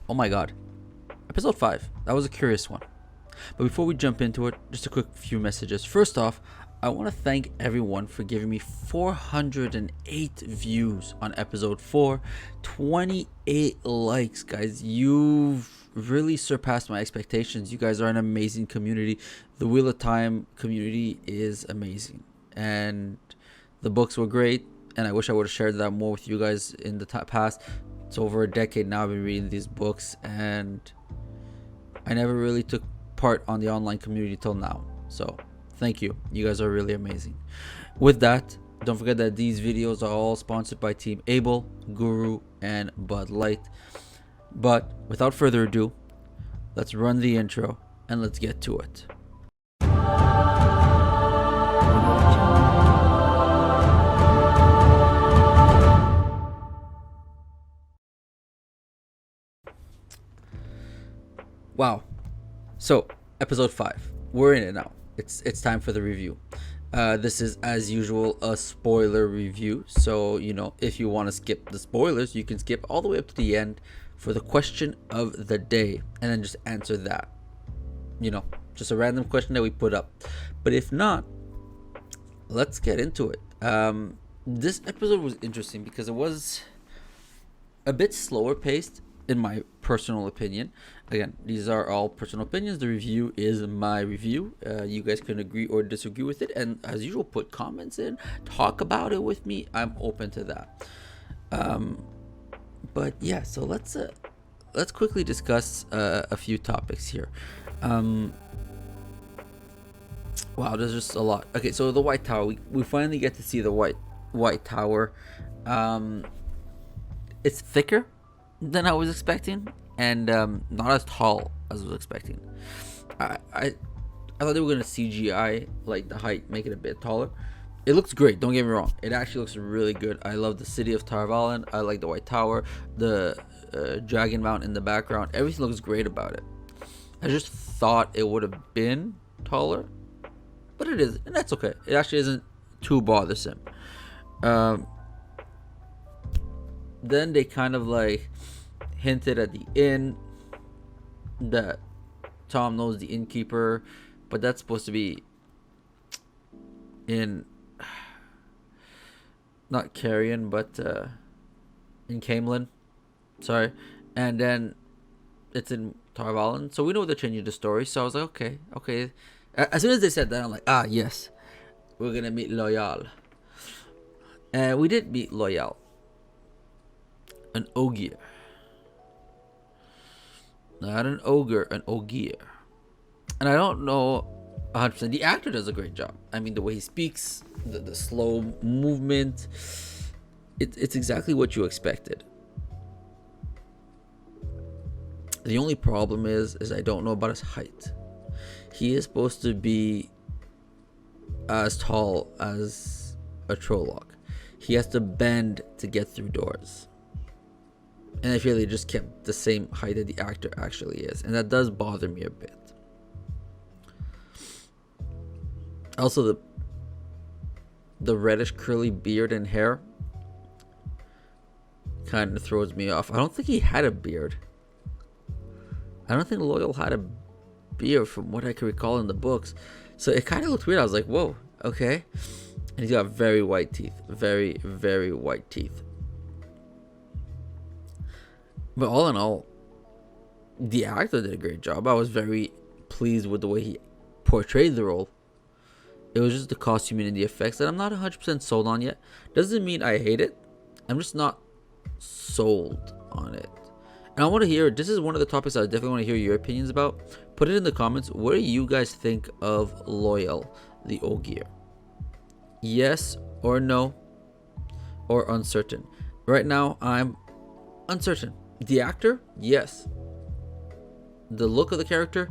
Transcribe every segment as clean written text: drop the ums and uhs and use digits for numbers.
Oh my god. Episode 5. That was a curious one. But before we jump into it, just a quick few messages. First off, I want to thank everyone for giving me 408 views on episode 4, 28 likes, guys. You've really surpassed my expectations. You guys are an amazing community. The Wheel of Time community is amazing. And the books were great, and I wish I would have shared that more with you guys in the past. It's over a decade now I've been reading these books, and I never really took part on the online community till now. So thank you. You guys are really amazing. With that, don't forget that these videos are all sponsored by Team Able, Guru, and Bud Light. But without further ado, let's run the intro and let's get to it. Wow. So, episode 5. We're in it now. It's time for the review. This is, as usual, a spoiler review. So, if you want to skip the spoilers, you can skip all the way up to the end for the question of the day and then just answer that. Just a random question that we put up. But if not, let's get into it. This episode was interesting because it was a bit slower paced, in my personal opinion. Again, these are all personal opinions. The review is my review. You guys can agree or disagree with it, and as usual, put comments in, talk about it with me. I'm open to that. But yeah, so let's quickly discuss a few topics here. Wow, there's just a lot. Okay, so the White Tower. We finally get to see the White Tower. It's thicker than I was expecting, and not as tall as I was expecting. I thought they were gonna CGI like the height, make it a bit taller. It looks great, don't get me wrong. It actually looks really good. I love the city of Tarvalin. I like the White Tower, the Dragon Mount in the background. Everything looks great about it. I just thought it would have been taller, but it is, and that's okay. It actually isn't too bothersome. Then they kind of like hinted at the inn that Tom knows the innkeeper, but that's supposed to be in not Carrion, but in Camelin. Sorry. And then it's in Tarvalin. So we know they're changing the story. So I was like, okay. As soon as they said that, I'm like, yes, we're gonna meet Loyal. And we did meet Loyal, an Ogier. Not an ogre, an Ogier. And I don't know 100%. The actor does a great job. I mean, the way he speaks, the slow movement, it's exactly what you expected. The only problem is I don't know about his height. He is supposed to be as tall as a Trolloc. He has to bend to get through doors. And I feel they just kept the same height that the actor actually is. And that does bother me a bit. Also, the reddish curly beard and hair kind of throws me off. I don't think he had a beard. I don't think Loyal had a beard from what I can recall in the books. So it kind of looked weird. I was like, whoa, okay. And he's got very white teeth. Very, very white teeth. But all in all, the actor did a great job. I was very pleased with the way he portrayed the role. It was just the costuming and the effects that I'm not 100% sold on yet. Doesn't mean I hate it. I'm just not sold on it. And I want to hear, this is one of the topics I definitely want to hear your opinions about. Put it in the comments. What do you guys think of Loyal, the Ogier? Yes or no? Or uncertain? Right now, I'm uncertain. The actor, yes. The look of the character,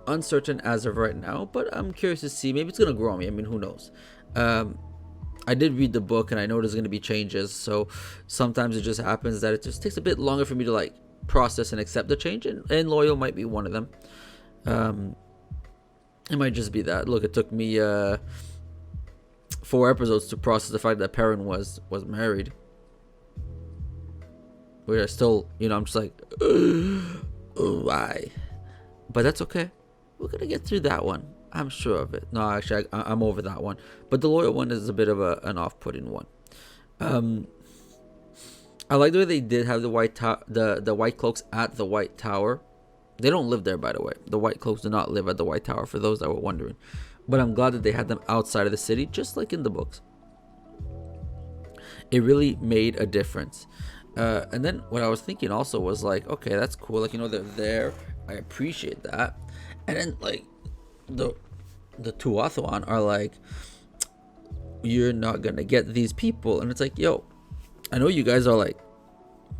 uncertain as of right now, but I'm curious to see. Maybe it's gonna grow on me. I mean, who knows? I did read the book, and I know there's gonna be changes. So sometimes it just happens that it just takes a bit longer for me to like process and accept the change, and Loyal might be one of them. It might just be that. Look, it took me 4 episodes to process the fact that Perrin was married. we're still, I'm just like, why? But that's okay. We're gonna get through that one. I'm sure of it. No, actually, I'm over that one. But the lawyer one is a bit of an off-putting one. I like the way they did have the the white cloaks at the White Tower. They don't live there, by the way. The white cloaks do not live at the White Tower, for those that were wondering. But I'm glad that they had them outside of the city, just like in the books. It really made a difference. And then what I was thinking also was like, okay, that's cool. Like, they're there. I appreciate that. And then like the Tuathan are like, you're not gonna get these people. And it's like, yo, I know you guys are like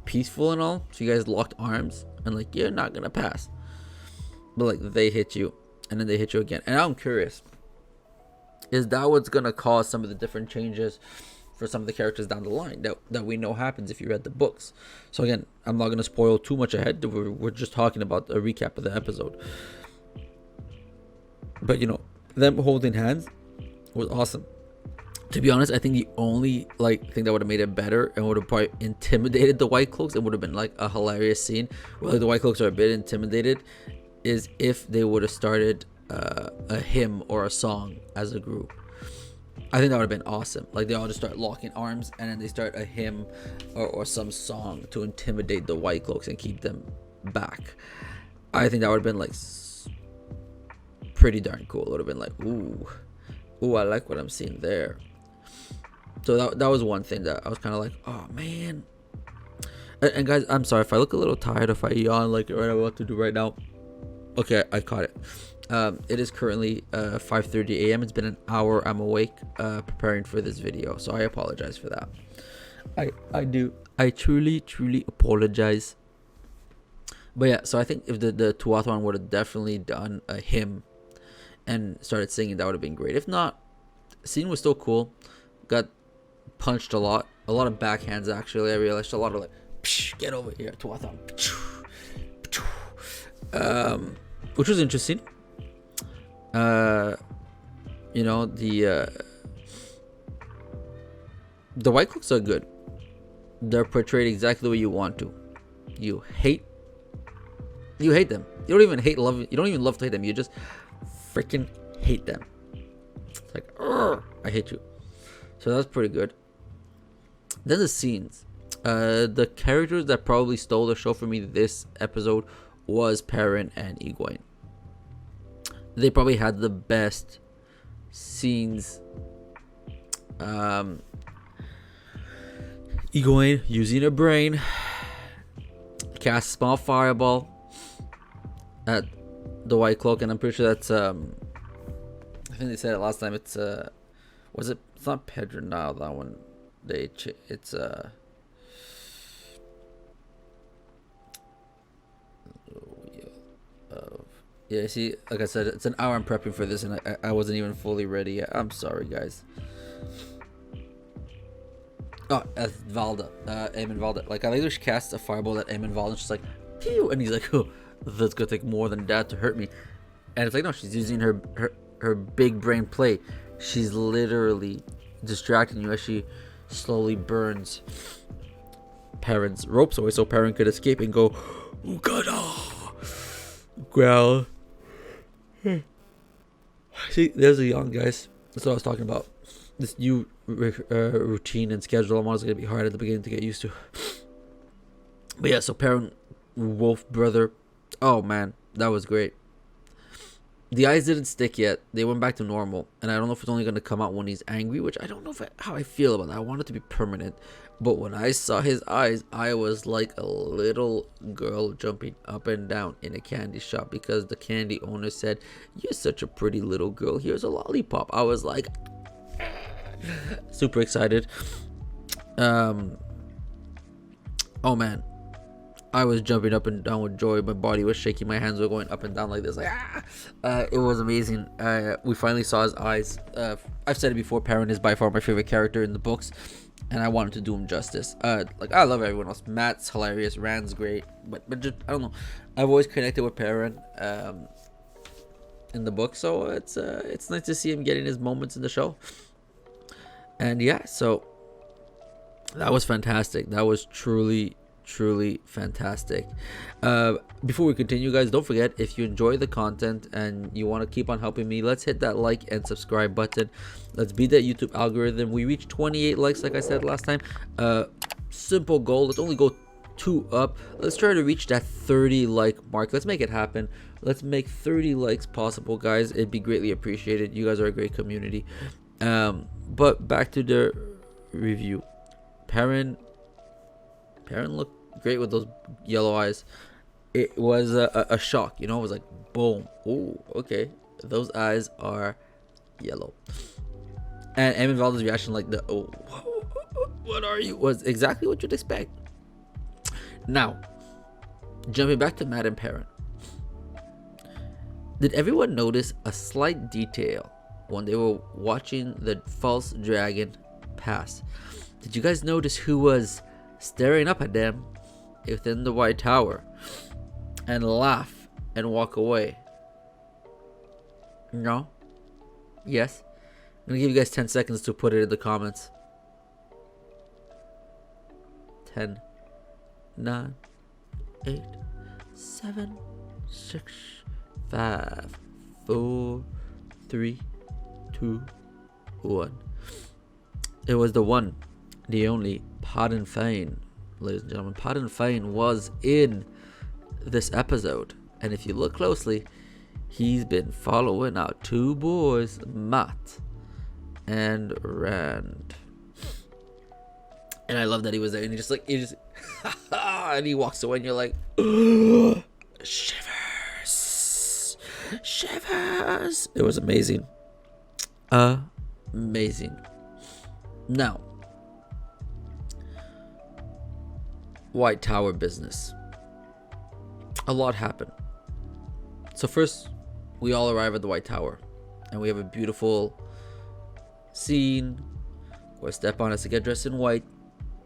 peaceful and all, so you guys locked arms and like, you're not gonna pass. But like, they hit you and then they hit you again. And I'm curious, is that what's gonna cause some of the different changes for some of the characters down the line that we know happens if you read the books? So again, I'm not gonna spoil too much ahead. We're just talking about a recap of the episode. But them holding hands was awesome. To be honest, I think the only thing that would have made it better and would have probably intimidated the White Cloaks, and would have been like a hilarious scene where the White Cloaks are a bit intimidated, is if they would have started a hymn or a song as a group. I think that would have been awesome. Like, they all just start locking arms and then they start a hymn or some song to intimidate the White Cloaks and keep them back. I think that would have been like pretty darn cool. It would have been like, ooh, I like what I'm seeing there. So that was one thing that I was kind of like, oh man. And guys, I'm sorry if I look a little tired, if I yawn like what I'm about to do right now. Okay, I caught it. It is currently 5:30 a.m. It's been an hour I'm awake preparing for this video, so I apologize for that. I truly apologize. But yeah, so I think if the Tuathan would have definitely done a hymn and started singing, that would have been great. If not, the scene was still cool. Got punched a lot of backhands actually. I realized a lot of like, psh, get over here, Tuathan. Which was interesting. The White Cloaks are good. They're portrayed exactly the way you want to. You hate them. You don't even love to hate them. You just freaking hate them. It's like, I hate you. So that's pretty good. Then the scenes. The characters that probably stole the show for me this episode was Perrin and Egwene. They probably had the best scenes. Egwene using her brain, cast a small fireball at the White Cloak, and I'm pretty sure that's I think they said it last time. It's was it? It's not Pedro now. That one. It's yeah. See, like I said, it's an hour I'm prepping for this, and I wasn't even fully ready yet. I'm sorry, guys. Oh, that's Valda, Aemon Valda. Like, I like she casts a fireball at Aemon Valda, and she's like, pew, and he's like, oh, that's gonna take more than that to hurt me. And it's like, no, she's using her big brain play. She's literally distracting you as she slowly burns Perrin's ropes away, so Perrin could escape and go, Ugada! Growl. See, there's a yawn, guys. That's what I was talking about. This new routine and schedule, I'm always going to be hard at the beginning to get used to. But yeah, so Perrin, Wolf Brother. Oh man, that was great. The eyes didn't stick yet. They went back to normal. And I don't know if it's only going to come out when he's angry, which I don't know how I feel about that. I want it to be permanent. But when I saw his eyes, I was like a little girl jumping up and down in a candy shop because the candy owner said, "You're such a pretty little girl. Here's a lollipop." I was like, super excited. Oh man, I was jumping up and down with joy. My body was shaking. My hands were going up and down like this. Like, it was amazing. We finally saw his eyes. I've said it before. Perrin is by far my favorite character in the books, and I wanted to do him justice. Like, I love everyone else. Matt's hilarious. Rand's great, but just, I don't know. I've always connected with Perrin in the book, so it's nice to see him getting his moments in the show. And yeah, so that was fantastic. That was truly truly fantastic. Before we continue, guys, don't forget, if you enjoy the content and you want to keep on helping me, let's hit that like and subscribe button. Let's beat that YouTube algorithm. We reached 28 likes, like I said last time. Simple goal. Let's only go 2 up. Let's try to reach that 30 like mark. Let's make it happen. Let's make 30 likes possible, guys. It'd be greatly appreciated. You guys are a great community. But back to the review. Perrin looked great with those yellow eyes. It was a shock, you know. It was like boom. Oh, okay, those eyes are yellow. And Eamon Valdez's reaction, like the oh, what are you, was exactly what you'd expect. Now, jumping back to Matt and Perrin. Did everyone notice a slight detail when they were watching the false dragon pass? Did you guys notice who was staring up at them within the White Tower and laugh and walk away? No? Yes? I'm gonna give you guys 10 seconds to put it in the comments. 10, 9, 8, 7, 6, 5, 4, 3, 2, 1. It was the one, the only Podden Fane, ladies and gentlemen. Podden Fane was in this episode, and if you look closely, he's been following our 2 boys, Matt and Rand. And I love that he was there, and he just and he walks away, and you're like, shivers. It was amazing. Amazing. Now, White Tower business. A lot happened. So first, we all arrive at the White Tower, and we have a beautiful scene where Stepan has to get dressed in white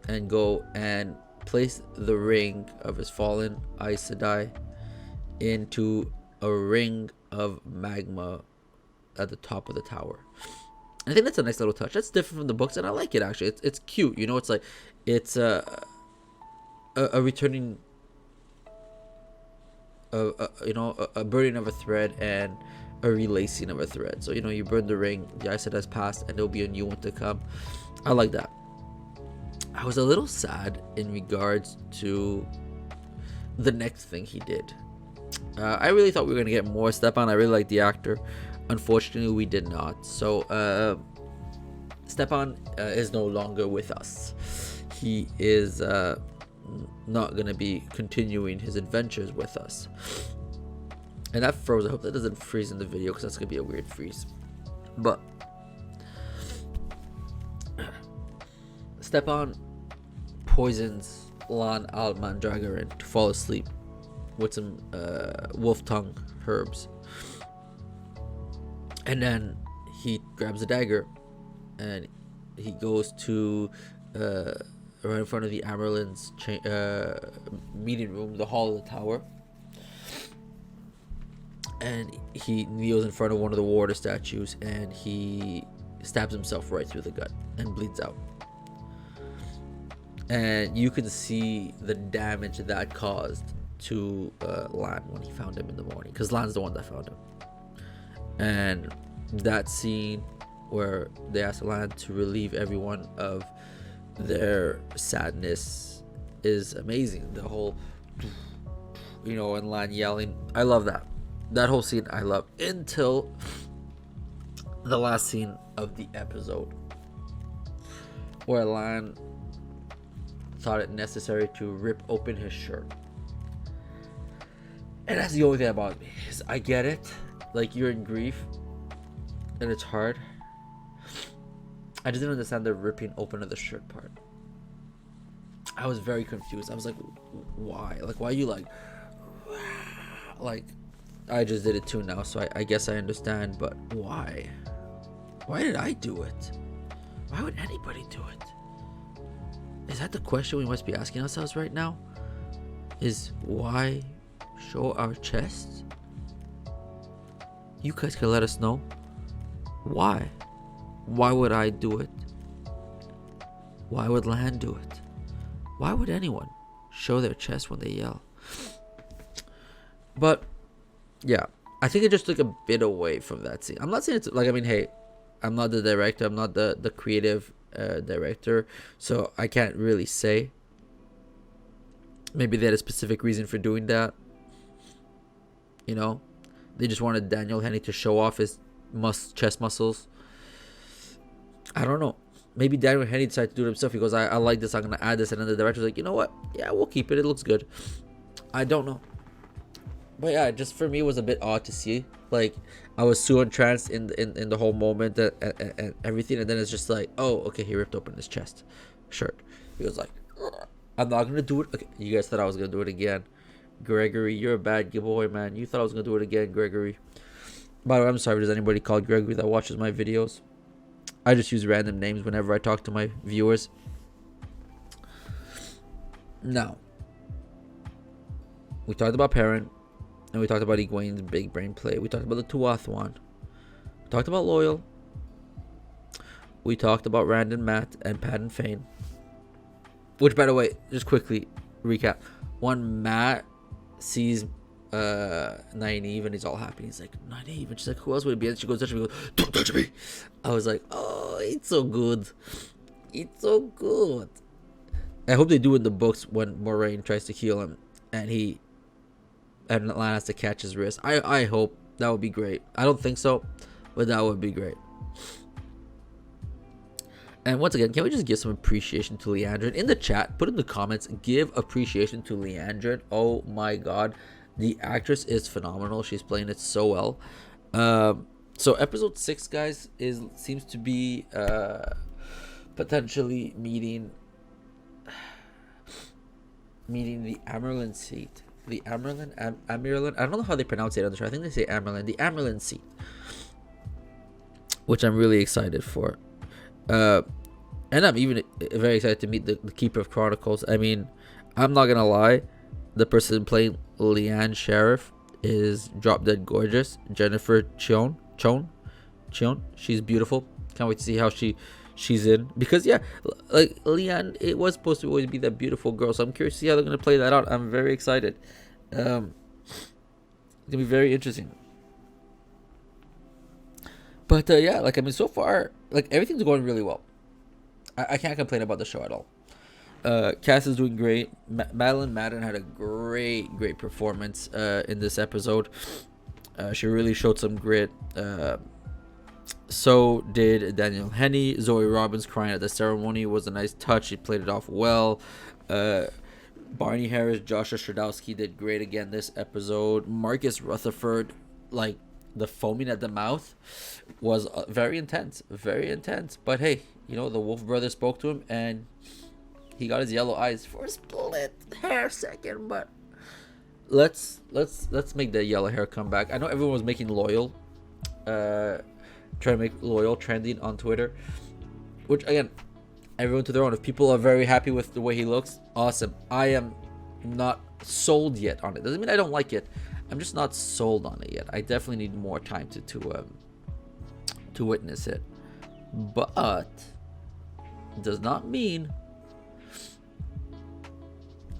and go and place the ring of his fallen Aes Sedai into a ring of magma at the top of the tower. And I think that's a nice little touch. That's different from the books, and I like it actually. It's cute, you know. It's like it's a returning, a burning of a thread and a relacing of a thread. So, you know, you burn the ring, the Aes Sedai has passed, and there'll be a new one to come. I like that. I was a little sad in regards to the next thing he did. I really thought we were gonna get more Stepan. I really like the actor. Unfortunately, we did not. So Stepan is no longer with us. He is not gonna be continuing his adventures with us. And that froze. I hope that doesn't freeze in the video, because that's gonna be a weird freeze. But Stepan poisons Lan al Mandragoran to fall asleep with some wolf tongue herbs. And then he grabs a dagger and he goes to right in front of the Amerlin's meeting room, the hall of the tower. And he kneels in front of one of the warrior statues, and he stabs himself right through the gut and bleeds out. And you can see the damage that caused to Lan when he found him in the morning, because Lan's the one that found him. And that scene where they asked Lan to relieve everyone of their sadness is amazing. The whole, you know, and Lan yelling. I love that. That whole scene I love, until the last scene of the episode, where Lan thought it necessary to rip open his shirt. And that's the only thing about me, is I get it. Like, you're in grief and it's hard. I just didn't understand the ripping open of the shirt part. I was very confused. I was like, why? Like, why are you like I just did it too now, so I guess I understand, but why? Why did I do it? Why would anybody do it? Is that the question we must be asking ourselves right now? Is why show our chests? You guys can let us know. Why? Why would I do it? Why would Lan do it? Why would anyone show their chest when they yell. But yeah, I think it just took a bit away from that scene. I'm not saying it's like, I mean, hey, I'm not the director, I'm not the creative director, so I can't really say. Maybe they had a specific reason for doing that. You know, they just wanted Daniel Henney to show off his chest muscles. I don't know. Maybe Daniel Henney decided to do it himself. He goes, I like this, I'm gonna add this, and then the director's like, you know what? Yeah, we'll keep it. It looks good. I don't know. But yeah, just for me, it was a bit odd to see. Like, I was so entranced in the whole moment and everything, and then it's just like, oh, okay, he ripped open his chest shirt. He was like, I'm not gonna do it. Okay, you guys thought I was gonna do it again. Gregory, you're a bad boy, man. You thought I was gonna do it again, Gregory. By the way, I'm sorry. Does anybody call Gregory that watches my videos? I just use random names whenever I talk to my viewers. Now, we talked about Perrin, and we talked about Egwene's big brain play. We talked about the Tuathwan. We talked about Loyal. We talked about Rand and Matt and Pat and Fane. Which, by the way, just quickly recap. When Matt sees Nynaeve and he's all happy, he's like, Nynaeve, and she's like, who else would it be? And she goes, touch me, goes, don't touch me. I was like, oh, it's so good. It's so good. I hope they do in the books when Moraine tries to heal him and Atlanta has to catch his wrist. I hope. That would be great. I don't think so, but that would be great. And once again, can we just give some appreciation to Leandrin? In the chat, put in the comments, give appreciation to Leandrin. Oh my god. The actress is phenomenal. She's playing it so well. So episode 6, guys, seems to be potentially meeting the Amyrlin seat. The Amyrlin? I don't know how they pronounce it on the show. I think they say Amyrlin. The Amyrlin seat. Which I'm really excited for. And I'm even very excited to meet the Keeper of Chronicles. I mean, I'm not gonna lie, the person playing Leanne Sheriff is drop dead gorgeous. Jennifer Chon. She's beautiful. Can't wait to see how she's in, because yeah, like Leanne, it was supposed to always be that beautiful girl. So I'm curious to see how they're gonna play that out. I'm very excited. It's gonna be very interesting. But yeah, like, I mean, so far, like, everything's going really well. I can't complain about the show at all. Cass is doing great. Madeline Madden had a great performance in this episode. She really showed some grit. So did Daniel Henney. Zoe Robbins crying at the ceremony was a nice touch. She played it off well. Barney Harris, Joshua Stradowski did great again this episode. Marcus Rutherford, like, the foaming at the mouth was very intense. But hey, you know, the Wolf brother spoke to him and he got his yellow eyes for a split hair second. But let's make the yellow hair come back. I know everyone was making Loyal, trying to make Loyal trending on Twitter, which, again, everyone to their own. If people are very happy with the way he looks, awesome. I am not sold yet on it. Doesn't mean I don't like it. I'm just not sold on it yet. I definitely need more time to witness it. But does not mean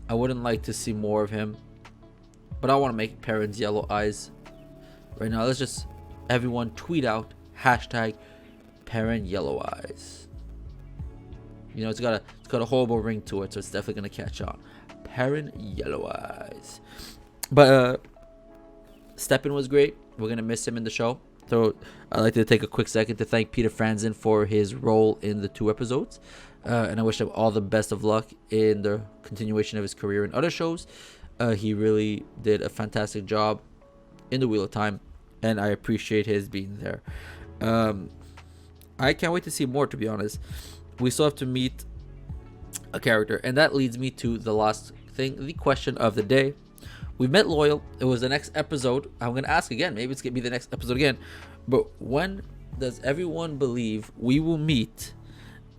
I wouldn't like to see more of him. But I want to make Perrin's yellow eyes. Right now, let's just everyone tweet out hashtag Perrin yellow eyes. You know, it's got a horrible ring to it, so it's definitely gonna catch on. Perrin yellow eyes. But Steppen was great. We're gonna miss him in the show. So I'd like to take a quick second to thank Peter Franzen for his role in the 2 episodes. And I wish him all the best of luck in the continuation of his career in other shows. He really did a fantastic job in the Wheel of Time, and I appreciate his being there. I can't wait to see more, to be honest. We still have to meet a character, and that leads me to the last thing, the question of the day. We met Loyal. It was the next episode. I'm going to ask again. Maybe it's going to be the next episode again. But when does everyone believe we will meet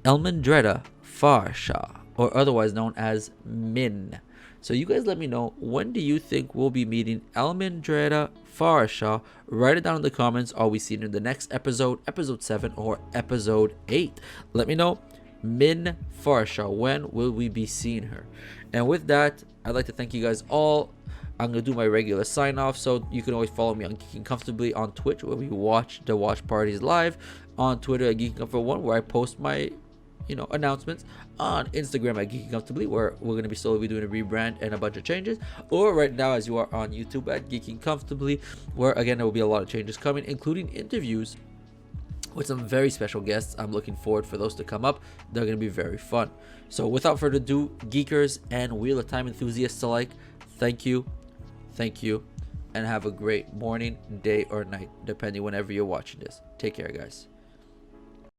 Elmendreda Farsha, or otherwise known as Min? So you guys let me know, when do you think we'll be meeting Elmendreda Farsha? Write it down in the comments. Are we seeing it in the next episode, episode 7, or episode 8? Let me know. Min Farsha. When will we be seeing her? And with that, I'd like to thank you guys all. I'm gonna do my regular sign off, so you can always follow me on Geeking Comfortably on Twitch, where we watch the watch parties live, on Twitter at Geeking Comfortable 1, where I post my announcements, on Instagram at Geeking Comfortably, where we're going to be slowly doing a rebrand and a bunch of changes, or right now as you are on YouTube at Geeking Comfortably, where again there will be a lot of changes coming, including interviews with some very special guests. I'm looking forward for those to come up. They're going to be very fun. So without further ado, Geekers and Wheel of Time enthusiasts alike, thank you, and have a great morning, day, or night, depending whenever you're watching this. Take care, guys.